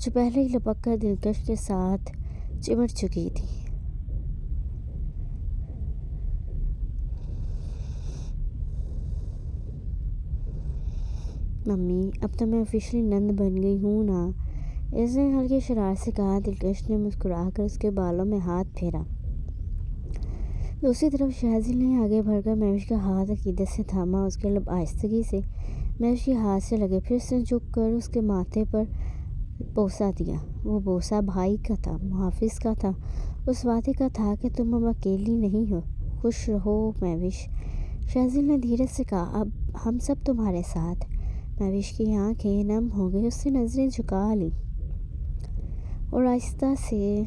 جو پہلے ہی لپک کر دلکش کے ساتھ چمٹ چکی تھی۔ ممی، اب تو میں آفیشلی نند بن گئی ہوں نا؟ اس نے ہلکی شرارت سے کہا۔ دلکش نے مسکرا کر اس کے بالوں میں ہاتھ پھیرا۔ دوسری طرف شازیل نے آگے بڑھ کر مہوش کا ہاتھ عقیدت سے تھاما، اس کے لب آہستگی سے مہوش کے ہاتھ سے لگے، پھر اس نے جھک کر اس کے ماتھے پر بوسہ دیا۔ وہ بوسہ بھائی کا تھا، محافظ کا تھا، اس وعدے کا تھا کہ تم اب اکیلی نہیں ہو۔ خوش رہو مہوش، شازیل نے دھیرے سے کہا، اب ہم سب تمہارے ساتھ۔ مہوش کی آنکھیں نم ہو گئیں، اس نے نظریں جھکا لیں اور آہستہ سے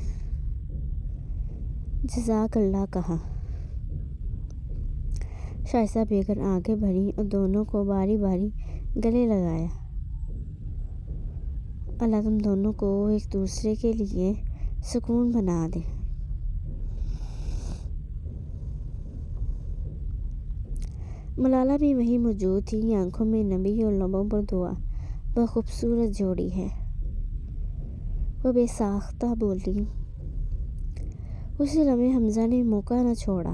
جزاک اللہ کہا۔ شائستہ بیگم آگے بڑھی اور دونوں کو باری باری گلے لگایا۔ اللہ تم دونوں کو ایک دوسرے کے لیے سکون بنا دے۔ ملالہ بھی وہیں موجود تھی، آنکھوں میں نمی اور لبوں پر دعا۔ وہ خوبصورت جوڑی ہے، وہ بے ساختہ بولی۔ اسی لمحے حمزہ نے موقع نہ چھوڑا۔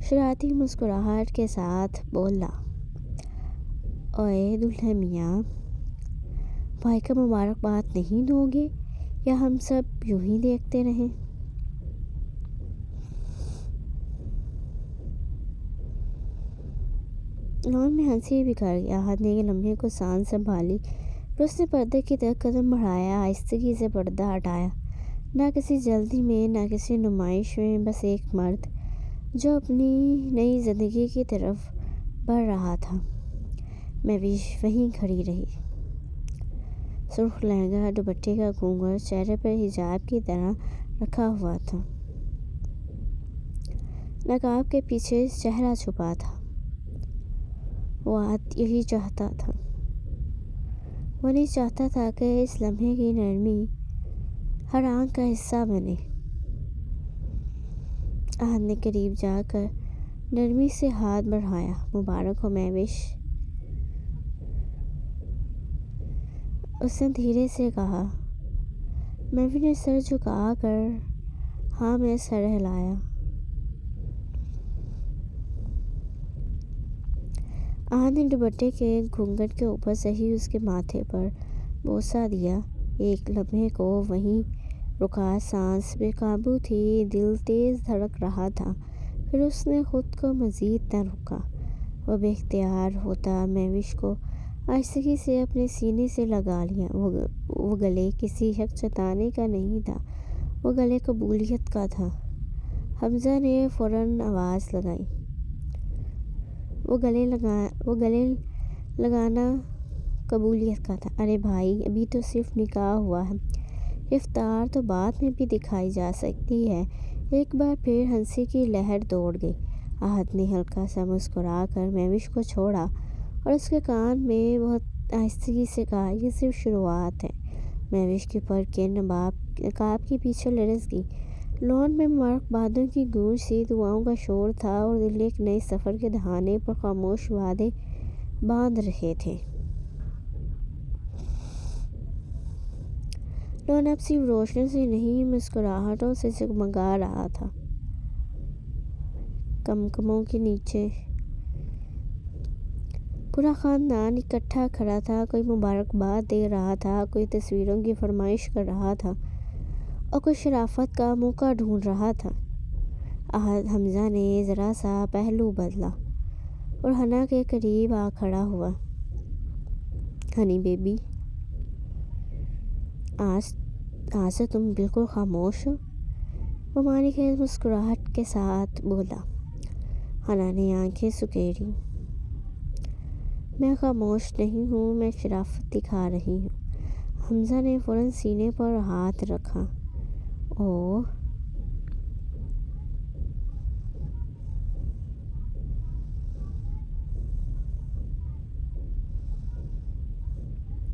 شرارتی مسکراہٹ کے ساتھ بولا، اوئے دلہن میاں، بھائی کو مبارکباد نہیں دو گے؟ یا ہم سب یوں ہی دیکھتے رہیں؟ لان میں ہنسی بکھر گیا۔ احد نے یہ لمحے کو سانس سنبھالی، پھر اس نے پردے کی طرف قدم بڑھایا، آہستگی سے پردہ ہٹایا۔ نہ کسی جلدی میں، نہ کسی نمائش میں، بس ایک مرد جو اپنی نئی زندگی کی طرف بڑھ رہا تھا۔ مہوش وہیں کھڑی رہی۔ سرخ لہنگا، دوپٹے کا گھونگھٹ چہرے پر حجاب کی طرح رکھا ہوا تھا۔ نقاب کے پیچھے چہرہ چھپا تھا۔ وہ یہی چاہتا تھا۔ وہ نہیں چاہتا تھا کہ اس لمحے کی نرمی ہر آنکھ کا حصہ بنے۔ احد نے قریب جا کر نرمی سے ہاتھ بڑھایا۔ مبارک ہو مہوش، اس نے دھیرے سے کہا۔ مہوش نے سر جھکا کر ہاں میں سر ہلایا۔ احد نے دوپٹے کے گھونگھٹ کے اوپر سے ہی اس کے ماتھے پر بوسہ دیا۔ ایک لمحے کو وہیں رکا۔ سانس بے قابو تھی، دل تیز دھڑک رہا تھا۔ پھر اس نے خود کو مزید نہ روکا۔ وہ بے اختیار ہوتا مہوش کو آہستگی سے اپنے سینے سے لگا لیا۔ وہ گلے کسی حق جتانے کا نہیں تھا، وہ گلے قبولیت کا تھا۔ حمزہ نے فوراً آواز لگائی۔ وہ گلے لگانا قبولیت کا تھا۔ ارے بھائی، ابھی تو صرف نکاح ہوا ہے، رفتار تو بعد میں بھی دکھائی جا سکتی ہے۔ ایک بار پھر ہنسی کی لہر دوڑ گئی۔ احد نے ہلکا سا مسکرا کر مہوش کو چھوڑا اور اس کے کان میں بہت آہستگی سے کہا، یہ صرف شروعات ہے۔ مہوش کی پلکیں نقاب کے پیچھے لرز گئیں۔ لان میں مبارکبادوں کی گونج تھی، دعاؤں کا شور تھا اور دل ایک نئے سفر کے دہانے پر خاموش وعدے باندھ رہے تھے۔ لان اب صرف روشنی سے نہیں، مسکراہٹوں سے جگمگا رہا تھا۔ کمکموں کے نیچے پورا خاندان اکٹھا کھڑا تھا۔ کوئی مبارکباد دے رہا تھا، کوئی تصویروں کی فرمائش کر رہا تھا اور کوئی شرافت کا موقع ڈھونڈ رہا تھا۔ حمزہ نے ذرا سا پہلو بدلا اور ہنا کے قریب آ کھڑا ہوا۔ ہنی بیبی، آج تو تم بالکل خاموش ہو، وہ معنی خیز مسکراہٹ کے ساتھ بولا۔ ہنا نے آنکھیں سکیڑیں۔ میں خاموش نہیں ہوں، میں شرافت دکھا رہی ہوں۔ حمزہ نے فوراً سینے پر ہاتھ رکھا۔ اوہ،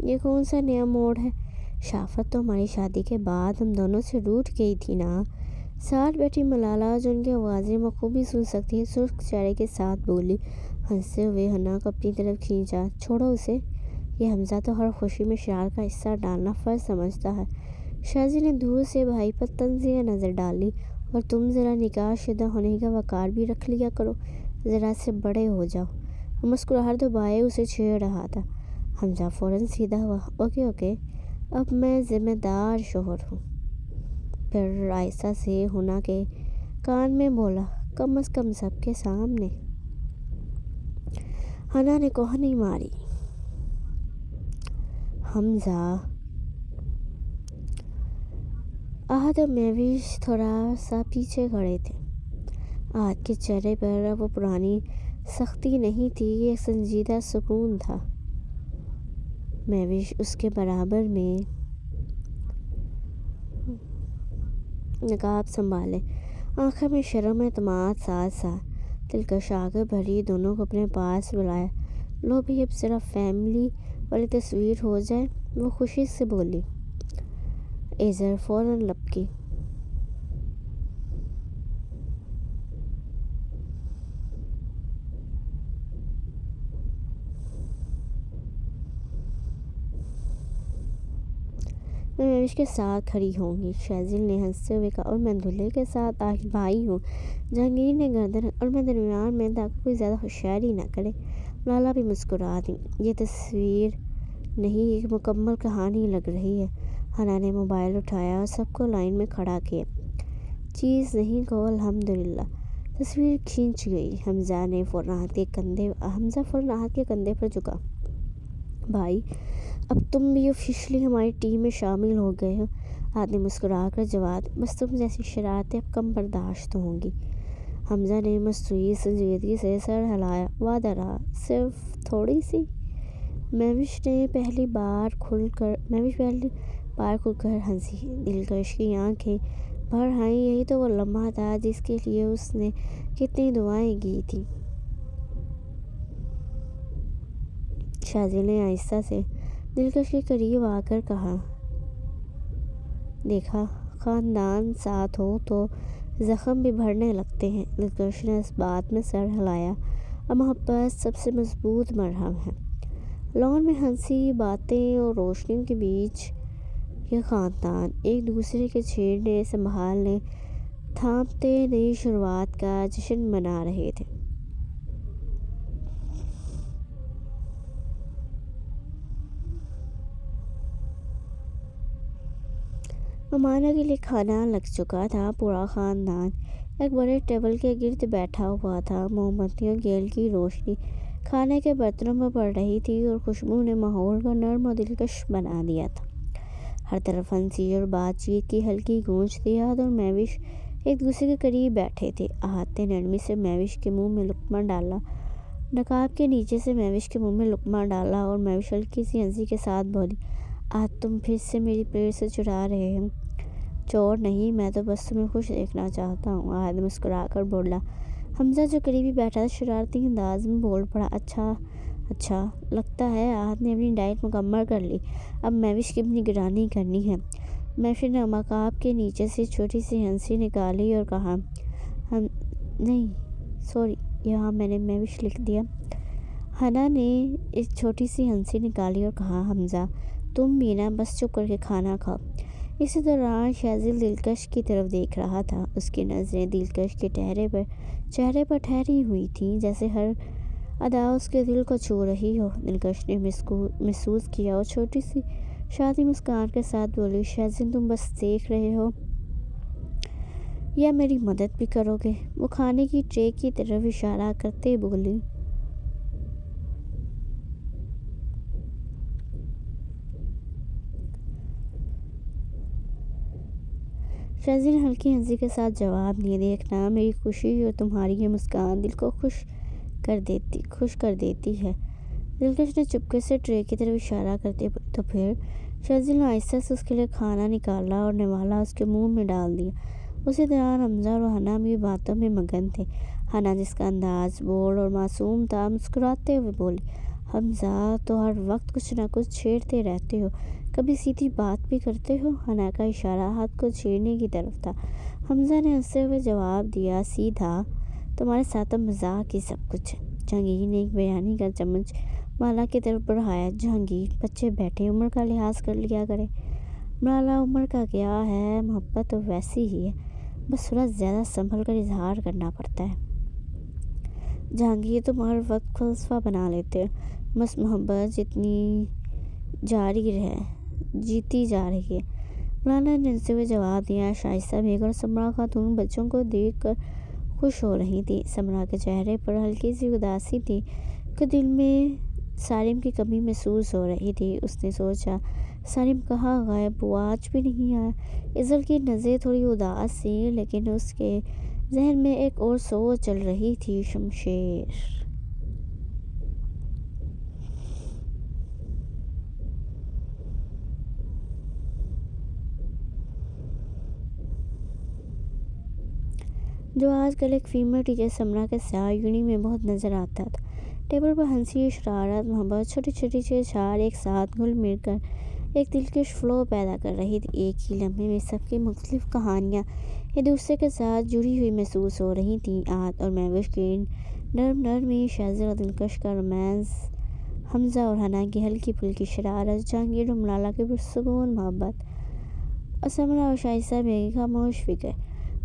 یہ کون سا نیا موڑ ہے؟ شرافت تو ہماری شادی کے بعد ہم دونوں سے روٹھ گئی تھی نا؟ ساتھ بیٹھی ملالہ، جو ان کی آوازیں بخوبی سن سکتی ہے، سرخ چہرے کے ساتھ بولی۔ ہنستے ہوئے ہنا کو اپنی طرف کھینچا۔ چھوڑو اسے، یہ حمزہ تو ہر خوشی میں شرارت کا حصہ ڈالنا فرض سمجھتا ہے۔ شاہزادی نے دور سے بھائی پر طنزیہ نظر ڈالی۔ اور تم ذرا نکاح شدہ ہونے کا وقار بھی رکھ لیا کرو، ذرا سے بڑے ہو جاؤ۔ وہ مسکراہٹ دبائے اسے چھیڑ رہا تھا۔ حمزہ فوراً سیدھا ہوا۔ اوکے، اب میں ذمہ دار شوہر ہوں۔ پھر آہستہ سے ہنا کے کان میں بولا، کم از کم سب کے سامنے۔ ہنا نے کوہنی ماری۔ حمزہ، احد اور مہوش تھوڑا سا پیچھے کھڑے تھے۔ احد کے چہرے پر اب وہ پرانی سختی نہیں تھی، ایک سنجیدہ سکون تھا۔ مہوش اس کے برابر میں نقاب سنبھالے، آنکھوں میں شرم و اعتماد ساتھ ساتھ دلکش آنکھیں بھری، دونوں کو اپنے پاس بلایا۔ لو بھی اب ذرا فیملی والی تصویر ہو جائے، وہ خوشی سے بولی۔ ایزر فوراً لبکی۔ میں مہوش کے ساتھ کھڑی ہوں گی، شہزل نے ہنستے ہوئے کہا، اور میں دولہے کے ساتھ آخر بھائی ہوں۔ جہانگیر نے گردن اور میں درمیان میں تاکہ کوئی زیادہ ہوشیاری نہ کرے۔ ملالہ بھی مسکرا دی۔ یہ تصویر نہیں، ایک مکمل کہانی لگ رہی ہے۔ ہنا نے موبائل اٹھایا اور سب کو لائن میں کھڑا کیا۔ چیز نہیں کہو الحمدللہ۔ تصویر کھینچ گئی۔ حمزہ فوراً راحت کے کندھے پر جھکا۔ بھائی اب تم بھی آفیشلی ہماری ٹیم میں شامل ہو گئے ہو۔ راحت نے مسکرا کر جواب دیا، بس تم جیسی شرارتیں اب کم برداشت ہوں گی۔ حمزہ نے مصنوعی سنجیدگی سے سر ہلایا۔ وعدہ رہا، صرف تھوڑی سی۔ مہوش پہلی بار کھل کر ہنسی۔ دلکش کی آنکھیں بھر آئیں۔ یہی تو وہ لمحہ تھا جس کے لیے اس نے کتنی دعائیں کی تھیں۔ شاذیل نے آہستہ سے دلکش کے قریب آ کر کہا، دیکھا، خاندان ساتھ ہو تو زخم بھی بھرنے لگتے ہیں۔ دلکش نے اس بات میں سر ہلایا، اور محبت سب سے مضبوط مرہم ہے۔ لان میں ہنسی، باتیں اور روشنیوں کے بیچ یہ خاندان ایک دوسرے کے چھیڑنے، سنبھالنے، تھامتے نئی شروعات کا جشن منا رہے تھے۔ مہمانوں کے لیے کھانا لگ چکا تھا۔ پورا خاندان ایک بڑے ٹیبل کے گرد بیٹھا ہوا تھا۔ موم بتیوں کی ہلکی روشنی کھانے کے برتنوں پر پڑ رہی تھی اور خوشبو نے ماحول کو نرم اور دلکش بنا دیا تھا۔ ہر طرف ہنسی اور بات چیت کی ہلکی گونج تھی۔ احد اور مہوش ایک دوسرے کے قریب بیٹھے تھے۔ احد نے نرمی سے مہوش کے منہ میں لقمہ ڈالا، نقاب کے نیچے سے مہوش کے منہ میں لقمہ ڈالا، اور مہوش ہلکی سی ہنسی کے ساتھ بولی، احد تم پھر سے میری پلیٹ سے چرا رہے ہو۔ چور نہیں، میں تو بس تمہیں خوش دیکھنا چاہتا ہوں۔ احد مسکرا کر بولا۔ حمزہ جو قریبی بیٹھا تھا شرارتی انداز میں بول پڑا، اچھا لگتا ہے احد نے اپنی ڈائٹ مکمل کر لی، اب مہوش کی نگرانی کرنی ہے۔ مہوش نے نقاب کے نیچے سے چھوٹی سی ہنسی نکالی اور کہا، نہیں سوری، یہاں میں نے مہوش لکھ دیا۔ ہنا نے ایک چھوٹی سی ہنسی نکالی اور کہا، حمزہ تم بھی نا، بس چپ کر کے کھانا کھاؤ۔ اسی دوران شاذیل دلکش کی طرف دیکھ رہا تھا۔ اس کی نظریں دلکش کے چہرے پر ٹھہری ہوئی تھیں، جیسے ہر ادا اس کے دل کو چھو رہی ہو۔ دلکش نے محسوس کیا اور چھوٹی سی شادی مسکان کے ساتھ بولی، شاذیل تم بس دیکھ رہے ہو یا میری مدد بھی کرو گے؟ وہ کھانے کی ٹرے کی طرف اشارہ کرتے بولی۔ شاذیل نے ہلکی ہنسی کے ساتھ جواب دیا، دیکھنا میری خوشی اور تمہاری یہ مسکان دل کو خوش کر دیتی ہے۔ دلکش نے چپکے سے ٹرے کی طرف اشارہ کرتے بولی، تو پھر؟ شاذیل نے آہستہ سے اس کے لیے کھانا نکالا اور نوالا اس کے منہ میں ڈال دیا۔ اسی دوران حمزہ اور ہنا بھی باتوں میں مگن تھے۔ ہنا جس کا انداز بولڈ اور معصوم تھا، مسکراتے ہوئے بولی، حمزہ تو ہر وقت کچھ نہ کچھ چھیڑتے رہتے ہو، کبھی سیدھی بات بھی کرتے ہو۔ ہنا کا اشارہ احد کو چھیڑنے کی طرف تھا۔ حمزہ نے ہنستے ہوئے جواب دیا، سیدھا؟ تمہارے ساتھ تو مذاق ہی سب کچھ ہے۔ جہانگیر نے ایک بریانی کا چمچ مالا کی طرف بڑھایا۔ جہانگیر بچے بیٹھے، عمر کا لحاظ کر لیا کریں۔ مالا عمر کا کیا ہے، محبت تو ویسی ہی ہے، بس تھوڑا زیادہ سنبھل کر اظہار کرنا پڑتا ہے۔ جہانگیر تم ہر وقت فلسفہ بنا لیتے ہو، بس محبت جیتی جا رہی ہے۔ مولانا نے ہنستے ہوئے جواب دیا۔ شائستہ بیگم اور سمرا خاتون بچوں کو دیکھ کر خوش ہو رہی تھیں۔ سمرا کے چہرے پر ہلکی سی اداسی تھی کہ دل میں سالم کی کمی محسوس ہو رہی تھی۔ اس نے سوچا، سالم کہاں غائب، وہ آج بھی نہیں آیا؟ اضل کی نظریں تھوڑی اداس تھیں، لیکن اس کے ذہن میں ایک اور سوچ چل رہی تھی، شمشیر۔ جو آج کل ایک فیمیل ٹیچر سمرا کے سیاہ یونی میں بہت نظر آتا تھا۔ ٹیبل پر ہنسی، شرارت، محبت، چھوٹی چھوٹی چھیڑچھاڑ ایک ساتھ گھل مل کر ایک دلکش فلو پیدا کر رہی تھی۔ ایک ہی لمحے میں سب کی مختلف کہانیاں ایک دوسرے کے ساتھ جڑی ہوئی محسوس ہو رہی تھیں۔ احد اور مہوش کی نرمی، شاذیل اور دلکش کا رومانس، حمزہ اور ہنا کی ہلکی پھلکی شرارت، جہانگیر اور ملالا کی پرسکون محبت، اور سمرا اور شائستہ بیگم کی خاموش فکر۔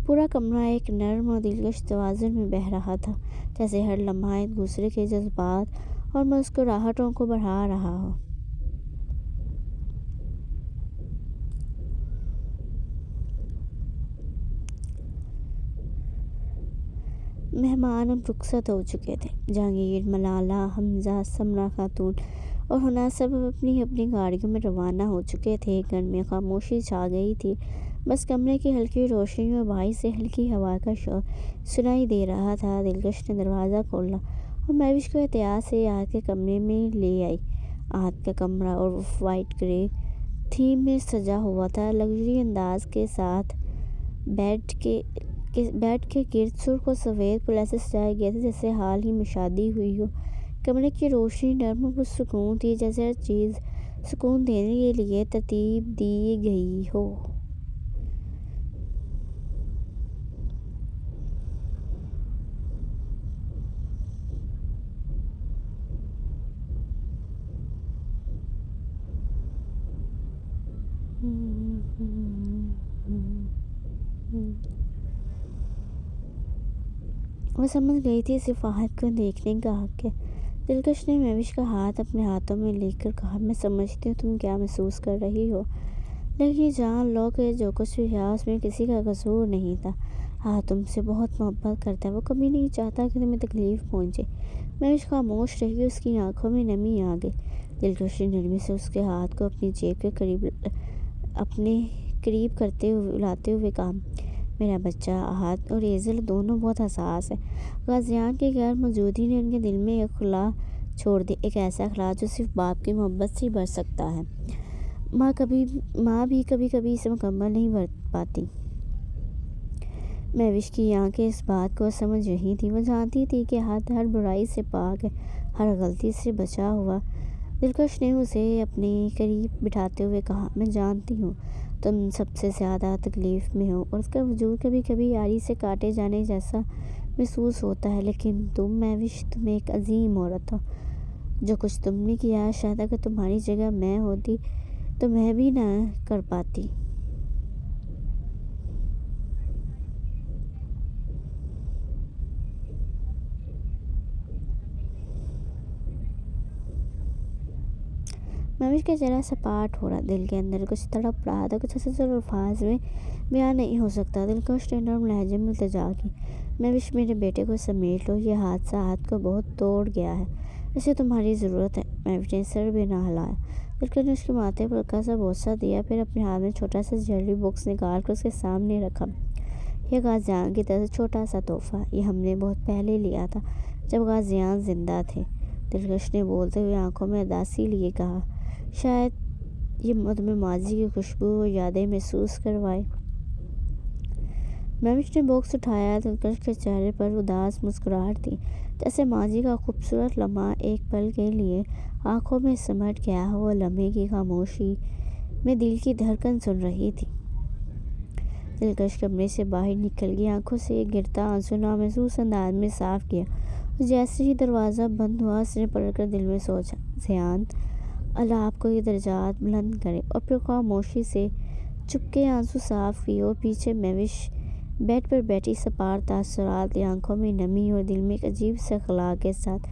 پورا کمرہ ایک نرم اور دلکش توازن میں بہہ رہا تھا، جیسے ہر لمحہ ایک دوسرے کے جذبات اور مسکراہٹوں کو بڑھا رہا ہو۔ مہمان اب رخصت ہو چکے تھے۔ جہانگیر، ملالہ، حمزہ، سمرا خاتون اور حنا سب اپنی اپنی گاڑیوں میں روانہ ہو چکے تھے۔ گھر میں خاموشی چھا گئی تھی، بس کمرے کی ہلکی روشنی اور باہر سے ہلکی ہوا کا شور سنائی دے رہا تھا۔ دلکش نے دروازہ کھولا اور مہوش کو احتیاط سے آہت کے کمرے میں لے آئی۔ آہت کا کمرہ اور وائٹ گرے تھیم میں سجا ہوا تھا، لگژری انداز کے ساتھ بیڈ کے گرد سرخ اور سفید پھول ایسے سجائے گئے تھے جیسے حال ہی میں شادی ہوئی ہو۔ کمرے کی روشنی نرم و پرسکون تھی، جیسے ہر چیز سکون دینے کے لیے ترتیب دی گئی ہو۔ وہ سمجھ گئی تھی صرف آہت کو دیکھنے کا حق ہے۔ دلکش نے مہوش کا ہاتھ اپنے ہاتھوں میں لے کر کہا، میں سمجھتی ہوں تم کیا محسوس کر رہی ہو، لیکن یہ جان لو کہ جو کچھ بھی ہوا اس میں کسی کا قصور نہیں تھا۔ آہت تم سے بہت محبت کرتا ہے، وہ کبھی نہیں چاہتا کہ تمہیں تکلیف پہنچے۔ مہوش خاموش رہی، اس کی آنکھوں میں نمی آ گئی۔ دلکش نے نرمی سے اس کے ہاتھ کو اپنی جیب کے اپنے قریب لاتے ہوئے کہا، میرا بچہ آہت اور ایزل دونوں بہت حساس ہیں۔ غازیان کی غیر موجودگی نے ان کے دل میں ایک خلا چھوڑ دیا، ایک ایسا خلا جو صرف باپ کی محبت سے ہی بھر سکتا ہے۔ ماں بھی کبھی کبھی اسے مکمل نہیں بھر پاتی۔ مہوش کی آنکھیں اس بات کو سمجھ رہی تھیں، وہ جانتی تھی کہ آہت ہر برائی سے پاک ہے، ہر غلطی سے بچا ہوا۔ دلکش نے اسے اپنے قریب بٹھاتے ہوئے کہا، میں جانتی ہوں تم سب سے زیادہ تکلیف میں ہو اور اس کا وجود کبھی کبھی آری سے کاٹے جانے جیسا محسوس ہوتا ہے، لیکن مہوش تم ایک عظیم عورت ہو۔ جو کچھ تم نے کیا شاید اگر تمہاری جگہ میں ہوتی تو میں بھی نہ کر پاتی۔ مہوش کا چہرہ سپاٹ ہو رہا، دل کے اندر کچھ تڑپ رہا تھا، کچھ ایسا جو الفاظ میں بیان نہیں ہو سکتا۔ دلکش نے نرم لہجے میں التجا کی، مہوش میرے بیٹے کو سمیٹ لو، یہ حادثہ آہت کو بہت توڑ گیا ہے، اسے تمہاری ضرورت ہے۔ مہوش نے سر بھی نہ ہلایا۔ دلکش نے اس کے ماتھے پر ہلکا سا بوسہ دیا، پھر اپنے ہاتھ میں چھوٹا سا جویلری باکس نکال کر اس کے سامنے رکھا۔ یہ غازیان کی طرف سے چھوٹا سا تحفہ، یہ ہم نے بہت پہلے لیا تھا جب غازیان زندہ تھے۔ دلکش نے بولتے ہوئے آنکھوں میں اداسی لیے کہا، شاید یہ تمہیں ماضی کی خوشبو اور یادیں محسوس کروائے۔ مہوش نے باکس اٹھایا، دلکش کے چہرے پر اداس مسکراہٹ تھی، جیسے ماضی کا خوبصورت لمحہ ایک پل کے لیے آنکھوں میں سمٹ گیا ہو۔ وہ لمحے کی خاموشی میں دل کی دھڑکن سن رہی تھی۔ دلکش کمرے سے باہر نکل گئی، آنکھوں سے ایک گرتا آنسو نامحسوس انداز میں صاف کیا، اور جیسے ہی دروازہ بند ہوا اس نے پلٹ کر دل میں سوچا، زیان، اللہ آپ کو یہ درجات بلند کرے، اور پھر خاموشی سے چپکے آنسو صاف کیے اور پیچھے مہوش بیڈ پر بیٹھی، سپاٹ تاثرات لی، آنکھوں میں نمی اور دل میں ایک عجیب سے خلا کے ساتھ